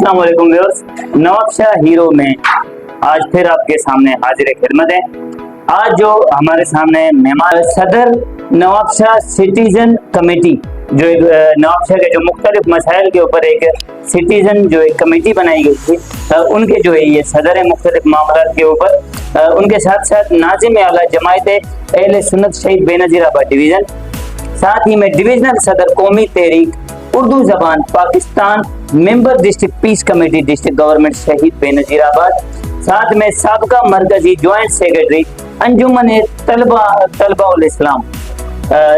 अस्सलाम वालेकुम viewers, Nawabshah hero में आज फिर आपके सामने हाजिर खिदमत है। आज जो हमारे सामने मेहमान सदर नवाबशाह सिटीजन कमेटी, जो नवाबशाह के जो मुख्तलिफ मसाइल के ऊपर एक सिटीजन जो एक कमेटी बनाई गई थी, उनके जो है ये सदर है मुख्तलिफ मामला के ऊपर। उनके साथ साथ नाजिम आला जमायत अहले सुन्नत शहीद बेनजीराबाद डिवीजन, साथ ही में डिविजनल सदर कौमी तहरीक उर्दू जबान Pakistan, member district peace committee district government शहीद बेनजीराबाद, साथ में साबका मरकजी ज्वाइंट सेक्रेटरी अंजुमन तलबा उल इस्लाम।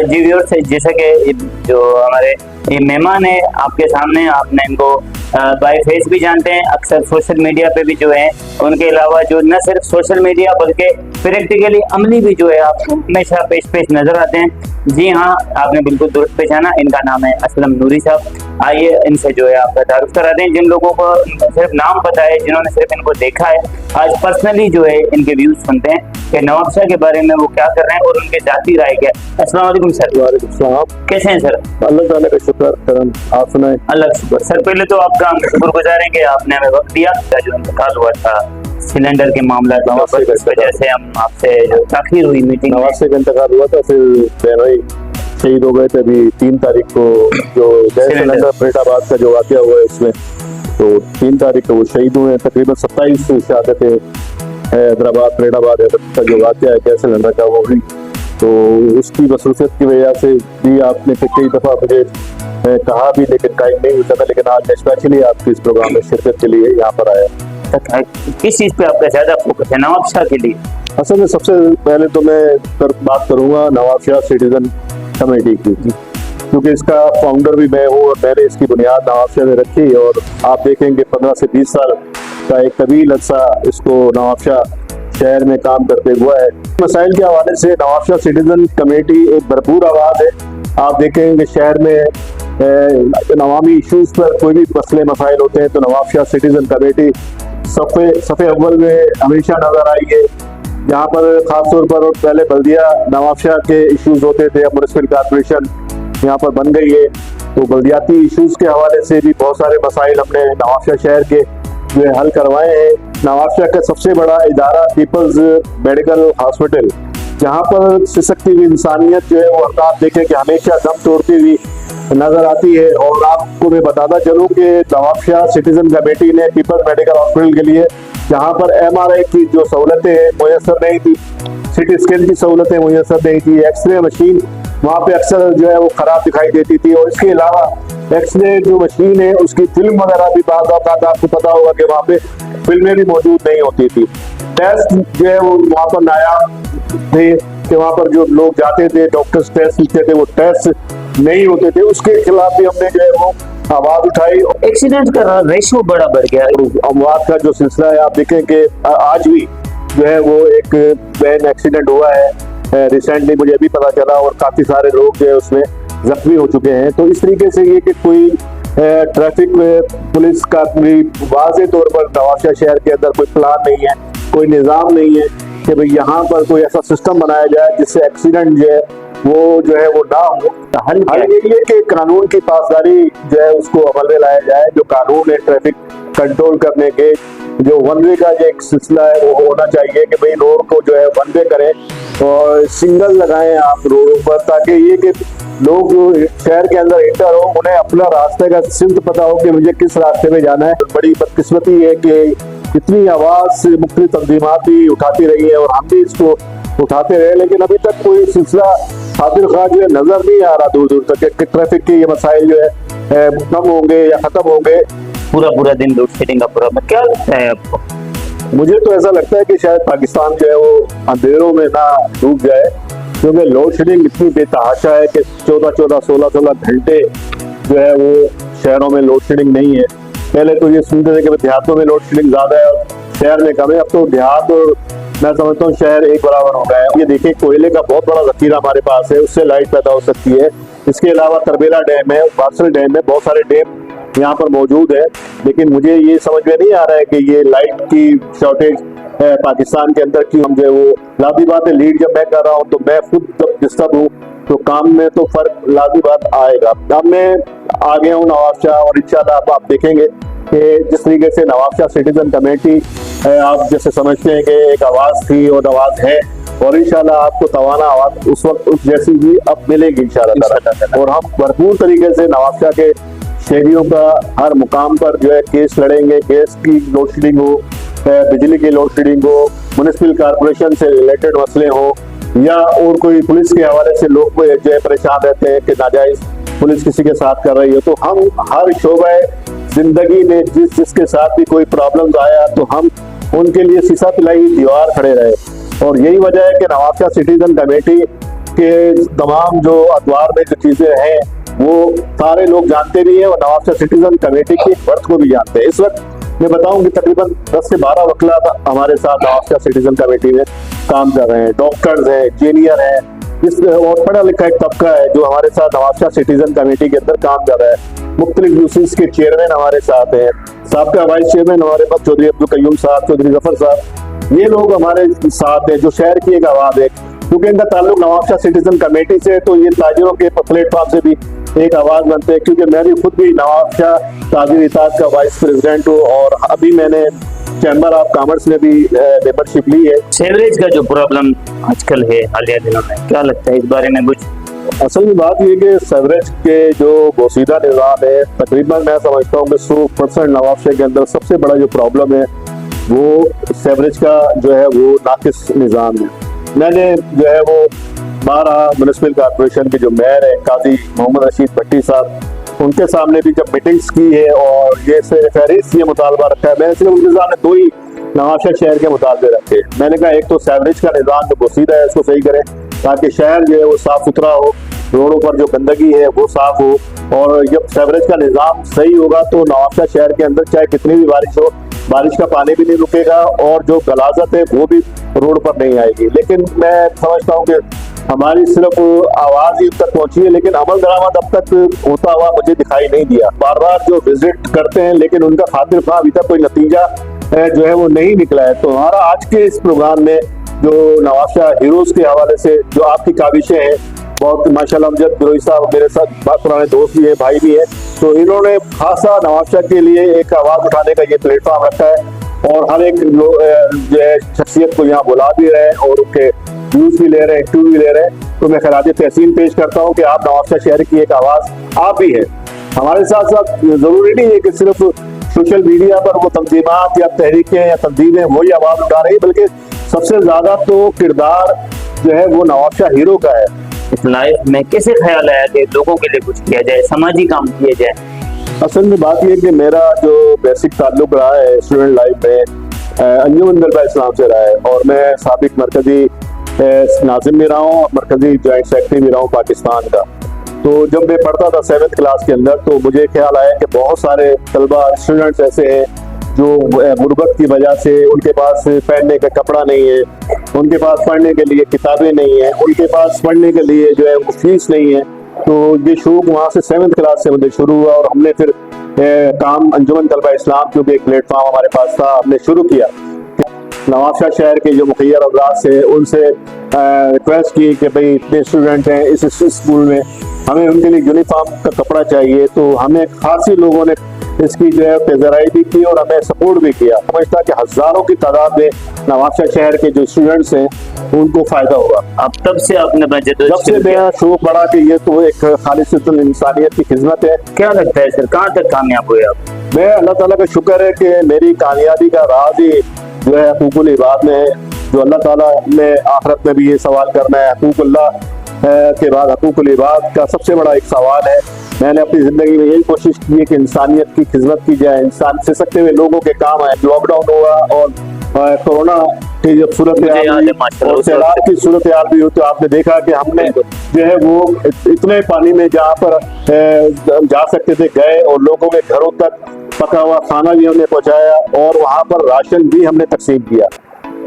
जी व्यूअर्स, जैसा कि जो हमारे ये मेहमान है आपके सामने, आपने इनको बाय फेस भी जानते हैं, अक्सर सोशल मीडिया पे भी जो है, उनके अलावा जो न सिर्फ सोशल मीडिया बल्कि प्रैक्टिकली अमली भी जो है आपको हमेशा पेश नजर आते हैं। जी हाँ, आपने बिल्कुल दुरुस्त पहचाना, इनका नाम है असलम नूरी साहब। आइए इनसे जो है आपका तारुफ करा दें। जिन लोगों को सिर्फ नाम पता है, जिन्होंने सिर्फ इनको देखा है, आज पर्सनली जो है इनके व्यूज सुनते हैं कि नवाबशाह के बारे में वो क्या कर रहे हैं और उनके जाती राय क्या है। अस्सलाम वालेकुम सर। वालेकुम सलाम। कैसे हैं सर? अल्लाह ताला का शुक्र करम, आप सुनाएं। अल्लाह का शुक्र। सर पहले तो आपका हम शुक्रगुजार हैं कि आपने हमें वक्त दिया। जो इंतकाल हुआ था सिलेंडर के मामला इस वजह से हम आपसे जो ताखिर हुई मीटिंग, नवाबशाह का इंतकाल हुआ था, फिर बहनोई शहीद हो गए थे अभी 3 तारीख को, जो गैस सिलेंडर फरीदाबाद का जो वाक़या हुआ है उसमें, तो 3 तारीख को वो शहीद हुए। तकरीबन 27 शहादत हैदराबाद फरीदाबाद का जो वाक़या है गैस सिलेंडर का, वो भी तो उसकी मसरूफियत की वजह से भी आपने कई दफ़ा मुझे कहा भी, लेकिन टाइम नहीं होता था। लेकिन आज स्पेशली आपके इस प्रोग्राम में शिरकत के लिए यहाँ पर आया। किस चीज़ पे आपका ज़्यादा फोकस है नवाबशाह के लिए? असल में सबसे पहले तो मैं बात करूँगा नवाबशाह सिटीजन कमेटी की, क्योंकि इसका फाउंडर भी मैं हूँ और मैंने इसकी बुनियाद नवाबशाह में रखी। और आप देखेंगे 15 से 20 साल का एक तवील अर्सा इसको नवाबशाह शहर में काम करते हुआ है। मसाइल के हवाले से नवाबशाह सिटीजन कमेटी एक भरपूर आवाज़ है। आप देखेंगे शहर में अवामी इशूज़ पर कोई भी मसले मसाइल होते हैं तो नवाबशाह सिटीजन कमेटी सफ़े अव्वल में हमेशा नजर आई है। जहाँ पर ख़ासतौर पर पहले बल्दिया नवाबशाह के इश्यूज़ होते थे, अब म्युनिसिपल कॉर्पोरेशन यहाँ पर बन गई है, तो बल्दियाती इश्यूज़ के हवाले से भी बहुत सारे मसाइल हमने नवाबशाह शहर के जो है हल करवाए हैं। नवाबशाह का सबसे बड़ा इदारा पीपल्स मेडिकल हॉस्पिटल, जहाँ पर सिसकती हुई इंसानियत जो है वो आप देखें कि हमेशा दम तोड़ती हुई नजर आती है। और आपको मैं बताता चलूँ कि नवाबशाह सिटीजन कमेटी ने पीपल्स मेडिकल हॉस्पिटल के लिए, जहाँ पर MRI की जो सहूलतें मुयसर नहीं थी, CT स्कैन की सहूलतें मुयसर नहीं थी, एक्सरे मशीन वहाँ पे अक्सर जो है वो खराब दिखाई देती थी, और इसके अलावा एक्सरे जो मशीन है उसकी फिल्म वगैरह भी बाज़ औक़ात आपको पता होगा कि वहाँ पे फिल्में भी मौजूद नहीं होती थी। टेस्ट जो है वो वहाँ पर नायाब थे कि वहाँ पर जो लोग जाते थे डॉक्टर्स टेस्ट लिखते थे, वो टेस्ट नहीं होते थे। उसके खिलाफ भी हमने जो है वो आवाज उठाई। एक्सीडेंट का रेशो बड़ा बढ़ गया है। अमवात का जो सिलसिला है, आप देखें कि आज भी जो है वो एक वैन एक्सीडेंट हुआ है रिसेंटली, मुझे अभी पता चला, और काफी सारे लोग जो है उसमें जख्मी हो चुके हैं। तो इस तरीके से ये कि कोई ट्रैफिक पुलिस का भी वाज़े तौर पर नवाबशाह शहर के अंदर कोई प्लान नहीं है, कोई निज़ाम नहीं है कि भाई यहाँ पर कोई ऐसा सिस्टम बनाया जाए जिससे एक्सीडेंट जो है वो ना हो। हल यही है कि कानून की पासदारी जो है उसको अमल में लाया जाए। जो कानून है ट्रैफिक कंट्रोल करने के, जो वन वे का जो एक सिलसिला है वो होना चाहिए कि भाई रोड को जो है वन वे करें और सिग्नल लगाएं आप रोड पर, ताकि ये कि लोग जो शहर के अंदर इंटर हो उन्हें अपना रास्ते का सिमत पता हो कि मुझे किस रास्ते में जाना है। बड़ी बदकिस्मती है कि इतनी आवाज़ मुख्तलिफ तंजीमात भी उठाती रही है और हम भी इसको उठाते रहे, लेकिन अभी तक कोई सिलसिला खातिर खा जो है नजर नहीं आ रहा दूर दूर तक कि ट्रैफिक के ये मसाइल जो है कम होंगे या खत्म होंगे। पूरा दिन लोड शेडिंग का पूरा क्या लगता है आपको? मुझे तो ऐसा लगता है कि शायद पाकिस्तान जो है वो अंधेरों में ना डूब जाए, क्योंकि लोड शेडिंग इतनी बेतहाशा है कि 14-14, 16-16 घंटे जो है वो शहरों में लोड शेडिंग नहीं है। पहले तो ये सुनते थे कि देहातों में लोड शेडिंग ज्यादा है और शहर में कम है। अब तो देहात और मैं समझता हूँ शहर एक बराबर हो गया है। ये देखिए कोयले का बहुत बड़ा जखीरा हमारे पास है, उससे लाइट पैदा हो सकती है। इसके अलावा तरबेला डैम है, बार्सल डैम है, बहुत सारे डैम यहाँ पर मौजूद है। लेकिन मुझे ये समझ में नहीं आ रहा है कि ये लाइट की शॉर्टेज है पाकिस्तान के अंदर की। हम जो है वो लाजी बात है, लीड जब मैं कर रहा हूँ तो मैं खुद जब डिस्टर्ब हूँ तो काम में तो फर्क लाजी बात आएगा। अब मैं आ गया हूँ नवाबशाह और इंशाल्लाह आप देखेंगे कि जिस तरीके से नवाबशाह सिटीजन कमेटी आप जैसे समझते हैं कि एक आवाज़ थी और आवाज़ है, और इंशाल्लाह आपको तवाना आवाज़ उस वक्त उस जैसी भी अब मिलेगी इंशाल्लाह। और हम भरपूर तरीके से नवाबशाह के शहरियों का हर मुकाम पर जो है केस लड़ेंगे। गैस की लोड शेडिंग हो, बिजली की लोड शेडिंग हो, म्युनिसिपल कॉर्पोरेशन से रिलेटेड मसले हो, या और कोई पुलिस के हवाले से लोग जो है परेशान रहते हैं कि नाजायज पुलिस किसी के साथ कर रही है, तो हम हर शोबे जिंदगी में जिसके साथ भी कोई प्रॉब्लम आया तो हम उनके लिए शीशा पिलाई दीवार खड़े रहे। और यही वजह है कि नवाबशाह सिटीजन कमेटी के तमाम जो अखबार में जो चीजें हैं वो सारे लोग जानते भी हैं और नवाबशाह सिटीजन कमेटी की वर्थ को भी जानते हैं। इस वक्त मैं बताऊं कि तकरीबन 10 से 12 वकला हमारे साथ नवाबशाह सिटीजन कमेटी में काम कर रहे हैं। डॉक्टर्स हैं, इंजीनियर हैं, इस और पढ़ा लिखा एक तबका है जो हमारे साथ नवाबशाह सिटीजन कमेटी के अंदर काम कर रहा है। मुख्तलिफ यूसीस के चेयरमैन हमारे साथ हैं, साबका वाइस चेयरमैन हमारे पास चौधरी अब्दुल कयूम साहब, चौधरी जफर साहब, ये लोग हमारे साथ हैं जो शहर की एक आवाज है। क्योंकि इनका ताल्लुक नवाबशाह सिटीजन कमेटी से, तो ये ताजिरों के प्लेटफॉर्म से भी एक आवाज बनते हैं। क्योंकि मैं भी खुद भी नवाबशाह ताजिर इत्तेहाद का वाइस प्रेसिडेंट हूँ और अभी मैंने चैम्बर ऑफ कॉमर्स में भी मेंबरशिप ली है। सीवरेज का जो प्रॉब्लम आजकल है हालिया दिनों में, क्या लगता है इस बारे में कुछ? असल में बात ये कि सीवरेज के जो बोसीदा निज़ाम है, तकरीबन मैं समझता हूँ कि 100% नवाबशाह के अंदर सबसे बड़ा जो प्रॉब्लम है वो सीवरेज का जो है वो नाकिस निज़ाम है। मैंने जो है वो 12 म्युनिसिपल कॉर्पोरेशन के जो मेयर है काजी मोहम्मद रशीद भट्टी साहब, उनके सामने भी जब मीटिंग्स की है और ये फहरिस्त ये मुतालबा रखा है, मैंने सिर्फ उनके सामने 2 ही नवाबशाह शहर के मुतालबे रखे। मैंने कहा एक तो सीवरेज का निज़ाम जो बोसीदा है उसको सही करें ताकि शहर जो है वो साफ सुथरा हो, रोडों पर जो गंदगी है वो साफ हो, और जब सीवरेज का निज़ाम सही होगा तो नवाबशाह शहर के अंदर चाहे कितनी भी बारिश हो, बारिश का पानी भी नहीं रुकेगा और जो गलाजत है वो भी रोड पर नहीं आएगी। लेकिन मैं समझता हूँ कि हमारी सिर्फ आवाज ही तक पहुंची है, लेकिन अमल दरामद अब तक होता हुआ मुझे दिखाई नहीं दिया। बार बार जो विजिट करते हैं लेकिन उनका खातिर खां अभी तक कोई नतीजा जो है वो नहीं निकला है। तो हमारा आज के इस प्रोग्राम में जो नवाबशाह हीरोज के हवाले से जो आपकी काविशें हैं, बहुत माशाल्लाह अमजद गिरोही साहब मेरे साथ बहुत पुराने दोस्त भी है, भाई भी है, तो इन्होंने खासा नवाबशाह के लिए एक आवाज उठाने का ये प्लेटफॉर्म रखा है और हर एक जो है शख्सियत को यहाँ बुला भी रहे हैं और उनके व्यूज भी ले रहे हैं, इंटरव्यू भी ले रहे हैं। तो मैं खराज तहसीन पेश करता हूँ कि आप नवाबशाह शहर की एक आवाज आप भी है। हमारे साथ साथ जरूरी नहीं है कि सिर्फ सोशल मीडिया पर वो तंजीमात या तहरीकें या तंजीमें वही आवाज उठा रही है, बल्कि सबसे ज्यादा तो किरदार जो है वो नवाबशाह हीरो का है। इस लाइफ में कैसे ख्याल आया कि लोगों के लिए कुछ किया जाए, समाजी काम किया जाए? असल में बात यह कि मेरा जो बेसिक ताल्लुक रहा है स्टूडेंट लाइफ में अंजुमन तलबा इस्लाम से रहा है और मैं साबिक मरकजी नाजिम भी रहा हूँ और मरकजी जॉइंट सेक्रेटरी भी रहा हूँ पाकिस्तान का। तो जब मैं पढ़ता था 7th क्लास के अंदर तो मुझे ख्याल आया कि बहुत सारे तलबा स्टूडेंट्स ऐसे हैं जो गुर्बत की वजह से उनके पास पहनने का कपड़ा नहीं है, उनके पास पढ़ने के लिए किताबें नहीं है, उनके पास पढ़ने के लिए जो है फीस नहीं है। तो ये शौक वहाँ से 7th क्लास से मुझे शुरू हुआ और हमने फिर काम अंजुमन तलबा इस्लाम क्योंकि एक प्लेटफॉर्म हमारे पास था, हमने शुरू किया। नवाबशाह शहर के जो मुखिया अफराद से उनसे रिक्वेस्ट की कि भाई इतने स्टूडेंट हैं इस स्कूल में, हमें उनके लिए यूनिफॉर्म का कपड़ा चाहिए। तो हमें खासी लोगों ने इसकी जो है पेजराई भी की और हमें सपोर्ट भी किया। समझता कि हजारों की तादाद में नवाबशाह शहर के जो स्टूडेंट्स हैं उनको फायदा होगा। अब तब से आपने जब से मेरा शौक बढ़ा कि ये तो एक खालिसतन इंसानियत की खिदमत है। क्या लगता है सर कहाँ तक कामयाब हुए आप? मैं अल्लाह ताला का शुक्र है कि मेरी कामयाबी का राज ही जो है हकूकुल इबाद में है। जो अल्लाह ताला ने आखिरत में भी ये सवाल करना है, हकूकुल्लाह के बाद हकूकुल इबाद का सबसे बड़ा एक सवाल है। मैंने अपनी जिंदगी में यही कोशिश की है कि इंसानियत की खिदमत की जाए, इंसान से सकते हुए लोगों के काम आए। लॉकडाउन हुआ और कोरोना की जब सूरत और सैलाब की सूरत भी हुई तो आपने देखा कि हमने जो है वो इतने पानी में जहाँ पर जा सकते थे गए और लोगों के घरों तक पका हुआ खाना भी हमने पहुँचाया और वहाँ पर राशन भी हमने तकसीम किया।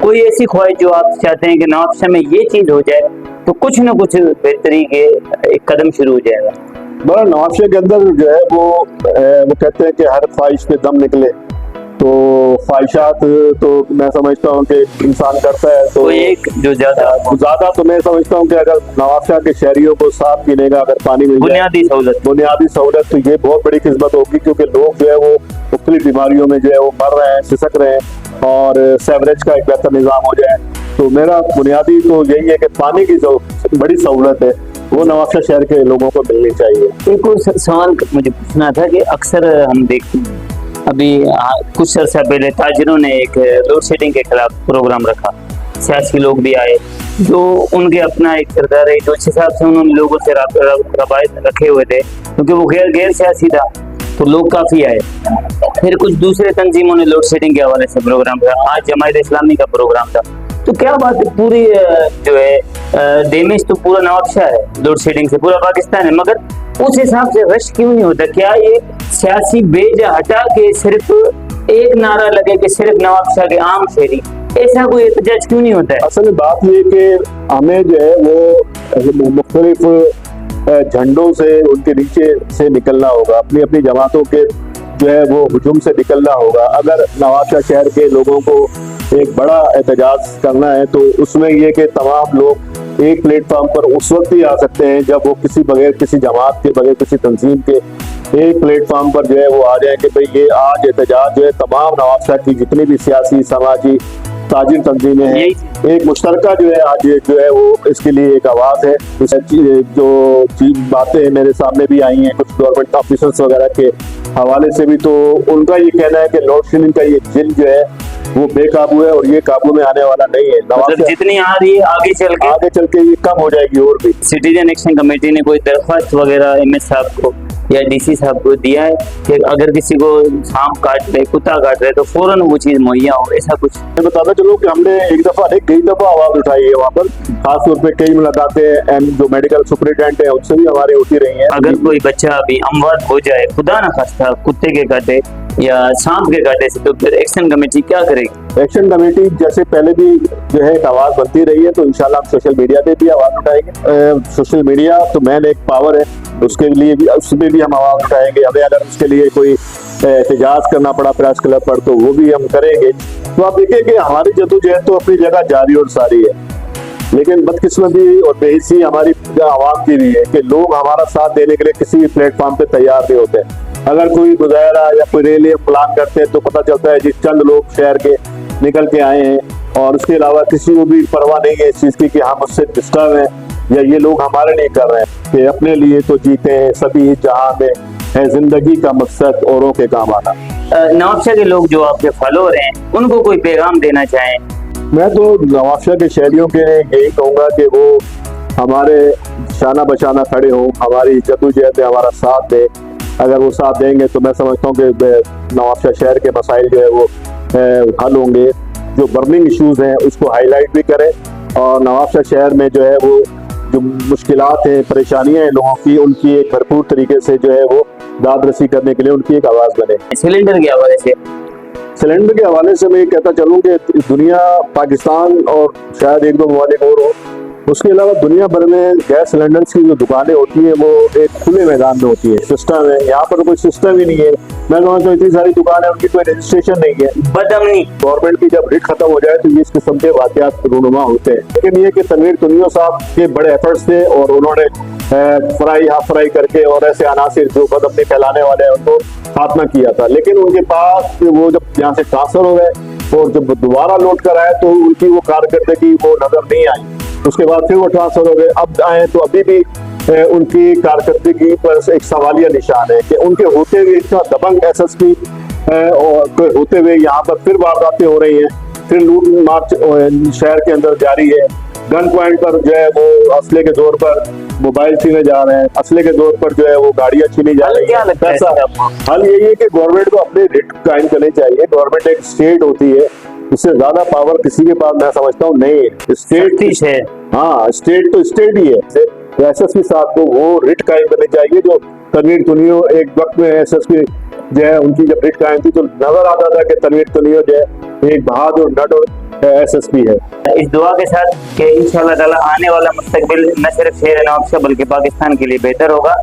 कोई ऐसी ख्वाहिश जो आप चाहते हैं कि नवाबशाह में ये चीज हो जाए तो कुछ न कुछ बेहतरी के एक कदम शुरू हो जाएगा? बड़ा नवाबशाह के अंदर जो है वो कहते हैं कि हर ख्वाहिश पे दम निकले। तो ख्वाहिशात तो मैं समझता हूँ कि इंसान करता है, तो कोई एक जो ज्यादा तो मैं समझता हूँ कि अगर नवाबशाह के शहरियों को साफ पीने का अगर पानी मिल जाए, बुनियादी सहूलत, तो ये बहुत बड़ी किस्मत होगी, क्योंकि लोग जो है वो मुख्तलिफ बीमारियों में जो है वो मर रहे हैं, सिसक रहे हैं, और सेवरेज का एक बेहतर निज़ाम हो जाए। तो मेरा बुनियादी तो यही है कि पानी की जो बड़ी सहूलत है वो नवाबशाह शहर के लोगों को मिलनी चाहिए। एक और सवाल मुझे पूछना था कि अक्सर हम देखते हैं अभी कुछ अर्सा पहले ताजिरों ने एक लोड शेडिंग के खिलाफ प्रोग्राम रखा, सियासी लोग भी आए, जो उनके अपना एक किरदार है, जो हिसाब से उन्होंने लोगों से रवायत रखे हुए थे, क्योंकि वो गैर सियासी था तो लोग काफी आए। फिर कुछ दूसरे तंजीमों ने लोड शेडिंग के हवाले से प्रोग्राम था, आज जमायत इस्लामी का प्रोग्राम था। तो क्या बात है, पूरी जो है डैमेज तो पूरा नवाबशाह है, लोड शेडिंग से पूरा पाकिस्तान है, मगर उस हिसाब से रश क्यों नहीं होता? क्या ये सियासी बेजा हटा के सिर्फ एक नारा लगे कि सिर्फ नवाबशाह के आम शहरी, ऐसा कोई एहतजाज क्यों नहीं होता है? असल में बात ये कि हमें जो है वो मुख्तलिफ झंडों से उनके नीचे से निकलना होगा, अपनी अपनी जमातों के जो है वो हुजूम से निकलना होगा। अगर नवाबशाह शहर के लोगों को एक बड़ा एहतजाज करना है तो उसमें ये कि तमाम लोग एक प्लेटफॉर्म पर उस वक्त ही आ सकते हैं जब वो किसी बगैर किसी जमात के, बगैर किसी तंजीम के एक प्लेटफॉर्म पर जो है वो आ जाए कि भाई ये आज एहतजाज जो है तमाम नवाबशाह की जितनी भी सियासी, समाजी, ताजिर तंजीमें हैं, एक मुश्तरका जो है आज जो है वो इसके लिए एक आवाज़ है। जो बातें मेरे सामने भी आई हैं कुछ गवर्नमेंट ऑफिसर्स वगैरह के हवाले से भी, तो उनका ये कहना है कि लोड शेडिंग का ये जिल जो है वो बेकाबू है और ये काबू में आने वाला नहीं है। मतलब जितनी आ रही है आगे चल के ये कम हो जाएगी और भी। सिटीजन एक्शन कमेटी ने कोई दरख्वास्त वगैरह एमएस साहब को या डीसी साहब को दिया है कि अगर किसी को सांप काट रहे, कुत्ता काट रहे, तो फौरन वो चीज मुहैया हो, ऐसा कुछ? मैं बताता चलूं कि हमने एक दफा नहीं कई दफा आवाज उठाई है वहाँ पर, खासतौर पे कई मुलाकातें जो मेडिकल सुपरिटेंडेंट है उनसे भी हमारी होती रही है। अगर कोई बच्चा अभी अमवात हो जाए, खुदा न खास्ता कुत्ते के काटे या सांप के काटे से, तो फिर एक्शन कमेटी क्या करेगी? एक्शन कमेटी जैसे पहले भी जो है एक आवाज बनती रही है, तो इंशाल्लाह हम सोशल मीडिया पे भी आवाज उठाएंगे। सोशल मीडिया तो मैन एक पावर है, उसके लिए भी उसमें भी हम आवाज उठाएंगे। हमें अगर उसके लिए कोई एहतजाज करना पड़ा प्रेस क्लब पर तो वो भी हम करेंगे। तो आप देखिए कि हमारी जद्दोजहद तो अपनी जगह जारी और सारी है, लेकिन बदकिस्मती और बेहिसी हमारी आवाम की भी है कि लोग हमारा साथ देने के लिए किसी भी प्लेटफॉर्म पे तैयार नहीं होते। अगर कोई मुजाहरा या कोई रैली प्लान करते हैं तो पता चलता है जी चंद लोग शहर के निकल के आए हैं, और उसके अलावा किसी को भी परवाह नहीं है इस चीज़ की कि हम उससे डिस्टर्ब हैं या ये लोग हमारे लिए कर रहे हैं कि अपने लिए तो जीते हैं, सभी जहां में है जिंदगी का मकसद औरों के काम आना। नवाबशाह के लोग जो आपके फॉलोअर हैं उनको कोई पैगाम देना चाहें? मैं तो नवाबशाह के शहरियों के यही कहूँगा कि वो हमारे शाना बशाना खड़े हों, हमारी जद्दोजहद में हमारा साथ दे। अगर वो साथ देंगे तो मैं समझता हूँ कि नवाबशाह शहर के मसाइल जो है वो हल होंगे। जो बर्निंग इश्यूज हैं उसको हाईलाइट भी करें, और नवाबशाह शहर में जो है वो जो मुश्किलात हैं, परेशानियां हैं लोगों की, उनकी एक भरपूर तरीके से जो है वो दादरसी करने के लिए उनकी एक आवाज़ बने। सिलेंडर के हवाले से मैं ये कहता चलूँ कि दुनिया, पाकिस्तान और शायद एक दो ममालिक और हो, उसके अलावा दुनिया भर में गैस सिलेंडर्स की जो दुकानें होती हैं वो एक खुले मैदान में होती है, सिस्टम है। यहाँ पर कोई सिस्टम ही नहीं है। मैं समझता हूँ इतनी सारी दुकानें, उनकी कोई रजिस्ट्रेशन नहीं है। बदअमनी गवर्नमेंट की जब रिट खत्म हो जाए तो ये इस किस्म के वाकयात रूनुमा होते हैं। लेकिन ये कि तनवीर तुनियो साहब के बड़े एफर्ट्स थे और उन्होंने फ्राई करके और ऐसे अनासिर जो बदअमनी फैलाने वाले हैं उनको खात्मा किया था। लेकिन उनके पास वो जब यहाँ से ट्रांसफर हो गए और जब दोबारा लौट कर आए तो उनकी वो कारकर्दगी वो नजर नहीं आई। उसके बाद फिर वो ट्रांसफर हो गए, अब आए तो अभी भी उनकी कारकर्दगी पर एक सवालिया निशान है कि उनके होते हुए इतना दबंग SSP और होते हुए यहाँ पर फिर वारदातें हो रही हैं, फिर लूट मार्च शहर के अंदर जारी है। गन पॉइंट पर जो है वो असले के जोर पर मोबाइल छीने जा रहे हैं, असले के जोर पर जो है वो गाड़ियां छीनी जा रही है। हल यही है कि गवर्नमेंट को अपने रिट कायम करने चाहिए। गवर्नमेंट एक स्टेट होती है, इससे ज्यादा पावर किसी के पास मैं समझता हूँ नहीं है। स्टेट है, हाँ स्टेट तो स्टेट ही है। SSP साहब को वो रिट कायम करनी चाहिए जो तनवीर तुनियो एक वक्त में SSP जो है उनकी जब रिट कायम थी तो नजर आता था कि तनवीर तुनियो जो है एक बहादुर नट SSP है। इस दुआ के साथ कि इंशाअल्लाह ताला आने वाला मुस्तकबिल न सिर्फ शहर नवाबशाह बल्कि पाकिस्तान के लिए बेहतर होगा।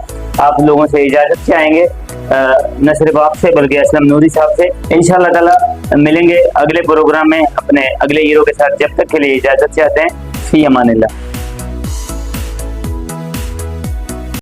आप लोगों से इजाजत चाहेंगे। न सिर्फ आपसे बल्कि असलम नूरी साहब से। इंशाअल्लाह ताला मिलेंगे अगले प्रोग्राम में अपने अगले हीरो के साथ। जब तक के लिए इजाजत चाहते हैं। फी अमानिल्लाह।